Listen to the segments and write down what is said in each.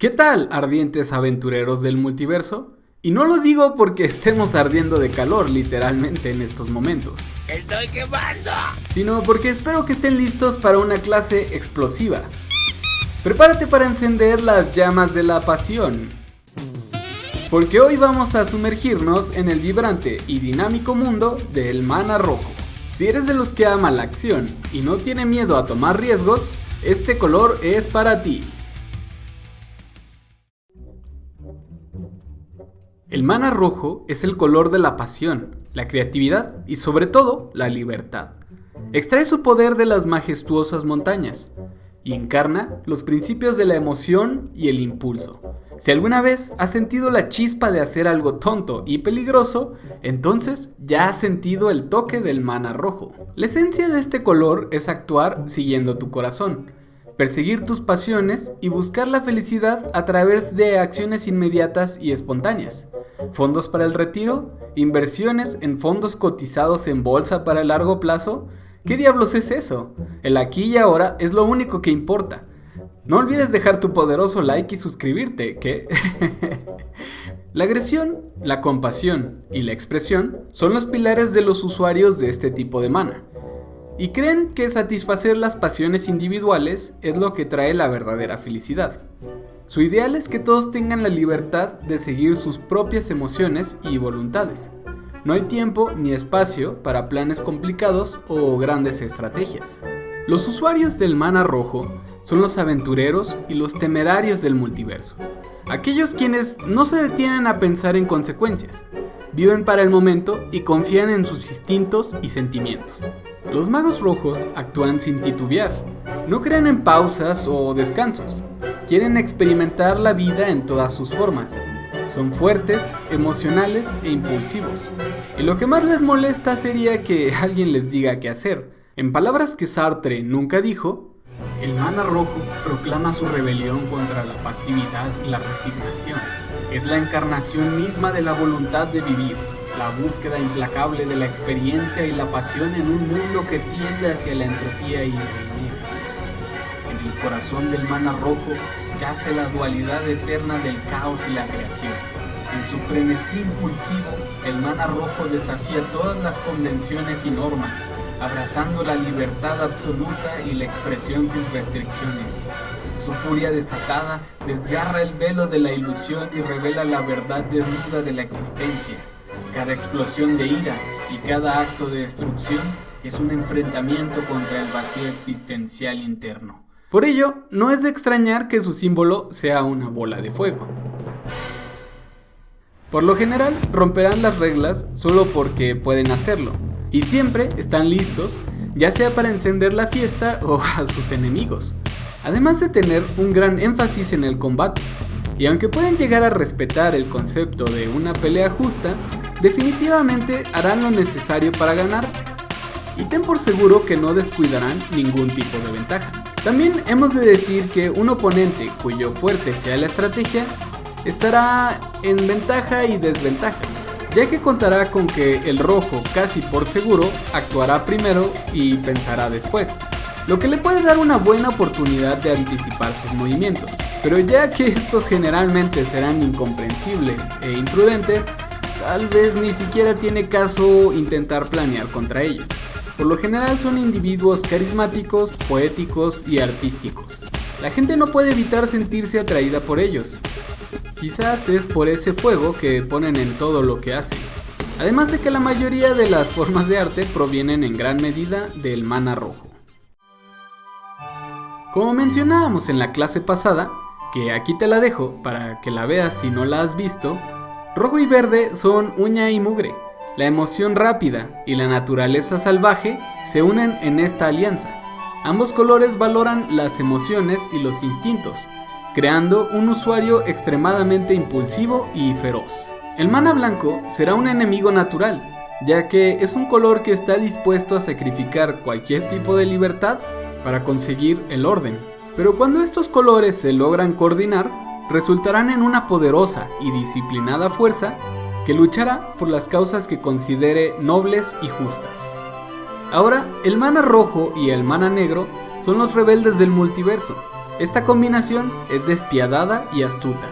¿Qué tal, ardientes aventureros del multiverso? Y no lo digo porque estemos ardiendo de calor literalmente en estos momentos. ¡Estoy quemando! Sino porque espero que estén listos para una clase explosiva. Prepárate para encender las llamas de la pasión. Porque hoy vamos a sumergirnos en el vibrante y dinámico mundo del mana rojo. Si eres de los que ama la acción y no tiene miedo a tomar riesgos, este color es para ti. El mana rojo es el color de la pasión, la creatividad y sobre todo la libertad. Extrae su poder de las majestuosas montañas y encarna los principios de la emoción y el impulso. Si alguna vez has sentido la chispa de hacer algo tonto y peligroso, entonces ya has sentido el toque del mana rojo. La esencia de este color es actuar siguiendo tu corazón, perseguir tus pasiones y buscar la felicidad a través de acciones inmediatas y espontáneas. Fondos para el retiro, inversiones en fondos cotizados en bolsa para el largo plazo. ¿Qué diablos es eso? El aquí y ahora es lo único que importa. No olvides dejar tu poderoso like y suscribirte, ¿qué? La agresión, la compasión y la expresión son los pilares de los usuarios de este tipo de mana. Y creen que satisfacer las pasiones individuales es lo que trae la verdadera felicidad. Su ideal es que todos tengan la libertad de seguir sus propias emociones y voluntades. No hay tiempo ni espacio para planes complicados o grandes estrategias. Los usuarios del mana rojo son los aventureros y los temerarios del multiverso. Aquellos quienes no se detienen a pensar en consecuencias, viven para el momento y confían en sus instintos y sentimientos. Los magos rojos actúan sin titubear, no creen en pausas o descansos, quieren experimentar la vida en todas sus formas. Son fuertes, emocionales e impulsivos. Y lo que más les molesta sería que alguien les diga qué hacer. En palabras que Sartre nunca dijo, el mana rojo proclama su rebelión contra la pasividad y la resignación. Es la encarnación misma de la voluntad de vivir, la búsqueda implacable de la experiencia y la pasión en un mundo que tiende hacia la entropía y la inercia. En el corazón del mana rojo yace la dualidad eterna del caos y la creación. En su frenesí impulsivo, el mana rojo desafía todas las convenciones y normas, abrazando la libertad absoluta y la expresión sin restricciones. Su furia desatada desgarra el velo de la ilusión y revela la verdad desnuda de la existencia. Cada explosión de ira y cada acto de destrucción es un enfrentamiento contra el vacío existencial interno. Por ello, no es de extrañar que su símbolo sea una bola de fuego. Por lo general, romperán las reglas solo porque pueden hacerlo, y siempre están listos, ya sea para encender la fiesta o a sus enemigos, además de tener un gran énfasis en el combate. Y aunque pueden llegar a respetar el concepto de una pelea justa, definitivamente harán lo necesario para ganar. Y ten por seguro que no descuidarán ningún tipo de ventaja. También hemos de decir que un oponente cuyo fuerte sea la estrategia estará en ventaja y desventaja, ya que contará con que el rojo casi por seguro actuará primero y pensará después, lo que le puede dar una buena oportunidad de anticipar sus movimientos. Pero ya que estos generalmente serán incomprensibles e imprudentes, tal vez ni siquiera tiene caso intentar planear contra ellos. Por lo general son individuos carismáticos, poéticos y artísticos. La gente no puede evitar sentirse atraída por ellos. Quizás es por ese fuego que ponen en todo lo que hacen. Además de que la mayoría de las formas de arte provienen en gran medida del mana rojo. Como mencionábamos en la clase pasada, que aquí te la dejo para que la veas si no la has visto, rojo y verde son uña y mugre. La emoción rápida y la naturaleza salvaje se unen en esta alianza. Ambos colores valoran las emociones y los instintos, creando un usuario extremadamente impulsivo y feroz. El mana blanco será un enemigo natural, ya que es un color que está dispuesto a sacrificar cualquier tipo de libertad para conseguir el orden. Pero cuando estos colores se logran coordinar, resultarán en una poderosa y disciplinada fuerza que luchará por las causas que considere nobles y justas. Ahora, el mana rojo y el mana negro son los rebeldes del multiverso. Esta combinación es despiadada y astuta.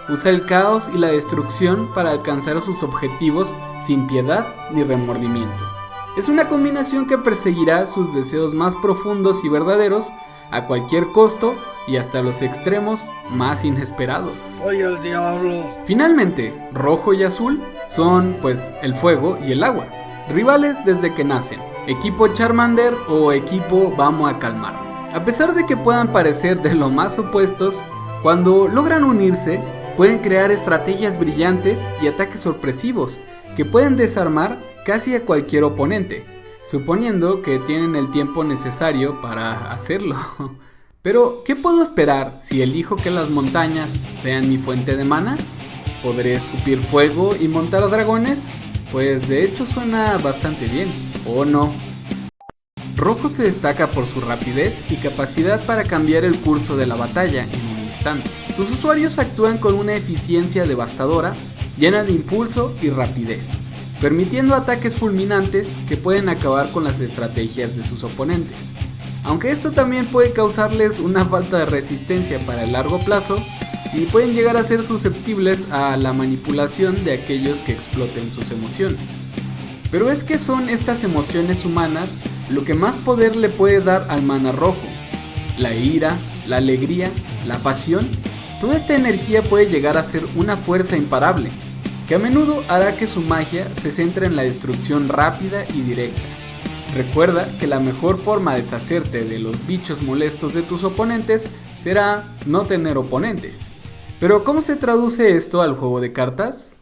Usa el caos y la destrucción para alcanzar sus objetivos sin piedad ni remordimiento. Es una combinación que perseguirá sus deseos más profundos y verdaderos a cualquier costo y hasta los extremos más inesperados. ¡Oye el diablo! Finalmente, rojo y azul son pues el fuego y el agua, rivales desde que nacen, equipo Charmander o equipo Vamos a Calmar. A pesar de que puedan parecer de lo más opuestos, cuando logran unirse, pueden crear estrategias brillantes y ataques sorpresivos que pueden desarmar casi a cualquier oponente, suponiendo que tienen el tiempo necesario para hacerlo. Pero, ¿qué puedo esperar si elijo que las montañas sean mi fuente de mana? ¿Podré escupir fuego y montar dragones? Pues de hecho suena bastante bien, ¿o no? Rojo se destaca por su rapidez y capacidad para cambiar el curso de la batalla en un instante. Sus usuarios actúan con una eficiencia devastadora, llena de impulso y rapidez, permitiendo ataques fulminantes que pueden acabar con las estrategias de sus oponentes. Aunque esto también puede causarles una falta de resistencia para el largo plazo y pueden llegar a ser susceptibles a la manipulación de aquellos que exploten sus emociones. Pero es que son estas emociones humanas lo que más poder le puede dar al mana rojo. La ira, la alegría, la pasión, toda esta energía puede llegar a ser una fuerza imparable, que a menudo hará que su magia se centre en la destrucción rápida y directa. Recuerda que la mejor forma de deshacerte de los bichos molestos de tus oponentes será no tener oponentes. Pero ¿cómo se traduce esto al juego de cartas?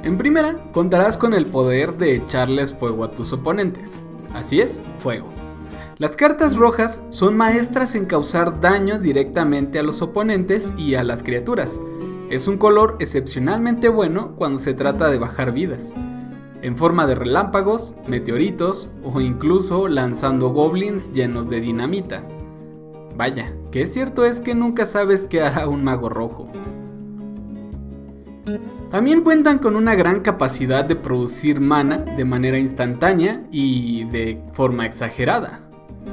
En primera, contarás con el poder de echarles fuego a tus oponentes. Así es, fuego. Las cartas rojas son maestras en causar daño directamente a los oponentes y a las criaturas. Es un color excepcionalmente bueno cuando se trata de bajar vidas, en forma de relámpagos, meteoritos o incluso lanzando goblins llenos de dinamita. Vaya, que es cierto es que nunca sabes qué hará un mago rojo. También cuentan con una gran capacidad de producir mana de manera instantánea y de forma exagerada.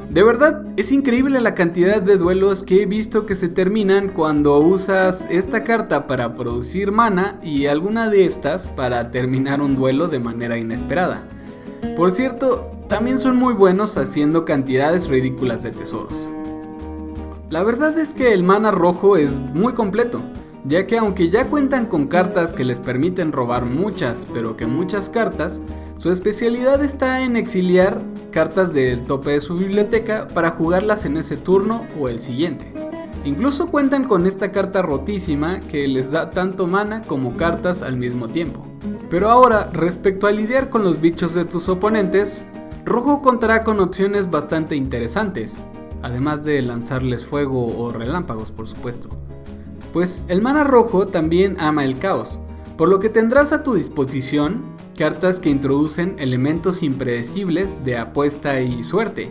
De verdad, es increíble la cantidad de duelos que he visto que se terminan cuando usas esta carta para producir mana y alguna de estas para terminar un duelo de manera inesperada. Por cierto, también son muy buenos haciendo cantidades ridículas de tesoros. La verdad es que el mana rojo es muy completo, ya que aunque ya cuentan con cartas que les permiten robar muchas, pero que muchas cartas, su especialidad está en exiliar cartas del tope de su biblioteca para jugarlas en ese turno o el siguiente. Incluso cuentan con esta carta rotísima que les da tanto mana como cartas al mismo tiempo. Pero ahora, respecto a lidiar con los bichos de tus oponentes, rojo contará con opciones bastante interesantes, además de lanzarles fuego o relámpagos, por supuesto. Pues el mana rojo también ama el caos, por lo que tendrás a tu disposición cartas que introducen elementos impredecibles de apuesta y suerte,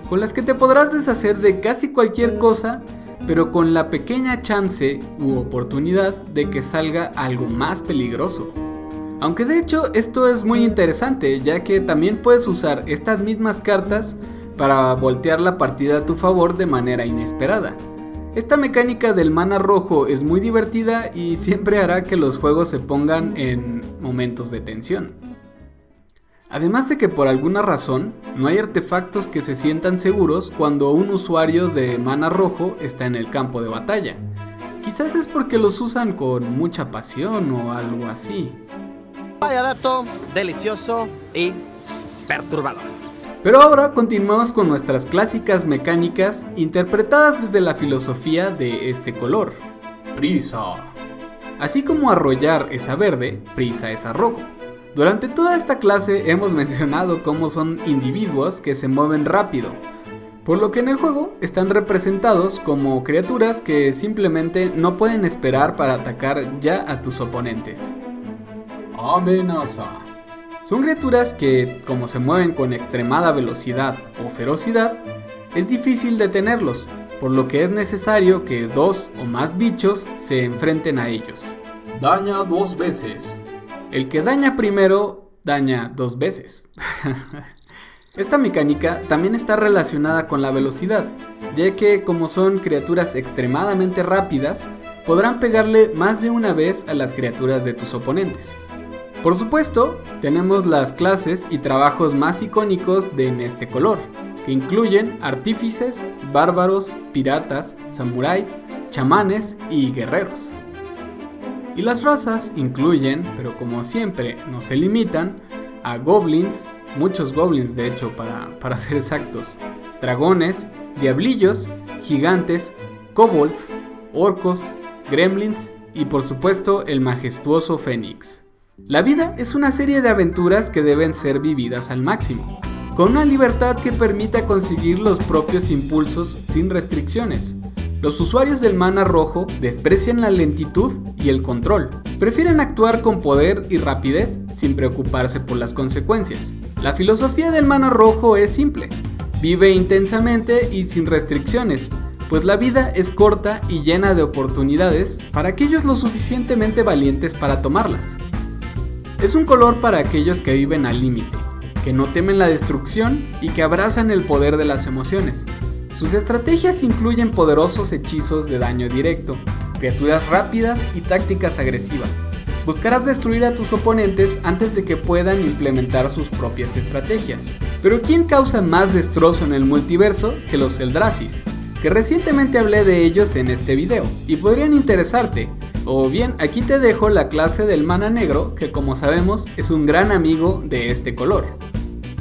con las que te podrás deshacer de casi cualquier cosa, pero con la pequeña chance u oportunidad de que salga algo más peligroso. Aunque de hecho esto es muy interesante, ya que también puedes usar estas mismas cartas para voltear la partida a tu favor de manera inesperada. Esta mecánica del mana rojo es muy divertida y siempre hará que los juegos se pongan en momentos de tensión. Además de que por alguna razón no hay artefactos que se sientan seguros cuando un usuario de mana rojo está en el campo de batalla. Quizás es porque los usan con mucha pasión o algo así. Vaya dato delicioso y perturbador. Pero ahora continuamos con nuestras clásicas mecánicas interpretadas desde la filosofía de este color, prisa. Así como arrollar es a verde, prisa es a rojo. Durante toda esta clase hemos mencionado cómo son individuos que se mueven rápido, por lo que en el juego están representados como criaturas que simplemente no pueden esperar para atacar ya a tus oponentes. Amenaza. Son criaturas que, como se mueven con extremada velocidad o ferocidad, es difícil detenerlos, por lo que es necesario que dos o más bichos se enfrenten a ellos. Daña 2 veces. El que daña primero, daña 2 veces. Esta mecánica también está relacionada con la velocidad, ya que como son criaturas extremadamente rápidas, podrán pegarle más de una vez a las criaturas de tus oponentes. Por supuesto, tenemos las clases y trabajos más icónicos de en este color, que incluyen artífices, bárbaros, piratas, samuráis, chamanes y guerreros. Y las razas incluyen, pero como siempre no se limitan, a goblins, muchos goblins de hecho para ser exactos, dragones, diablillos, gigantes, kobolds, orcos, gremlins y por supuesto el majestuoso fénix. La vida es una serie de aventuras que deben ser vividas al máximo, con una libertad que permita conseguir los propios impulsos sin restricciones. Los usuarios del mana rojo desprecian la lentitud y el control. Prefieren actuar con poder y rapidez sin preocuparse por las consecuencias. La filosofía del mana rojo es simple. Vive intensamente y sin restricciones, pues la vida es corta y llena de oportunidades para aquellos lo suficientemente valientes para tomarlas. Es un color para aquellos que viven al límite, que no temen la destrucción y que abrazan el poder de las emociones. Sus estrategias incluyen poderosos hechizos de daño directo, criaturas rápidas y tácticas agresivas. Buscarás destruir a tus oponentes antes de que puedan implementar sus propias estrategias. Pero ¿quién causa más destrozo en el multiverso que los Eldrasis? Que recientemente hablé de ellos en este video y podrían interesarte. O bien, aquí te dejo la clase del mana negro, que como sabemos es un gran amigo de este color.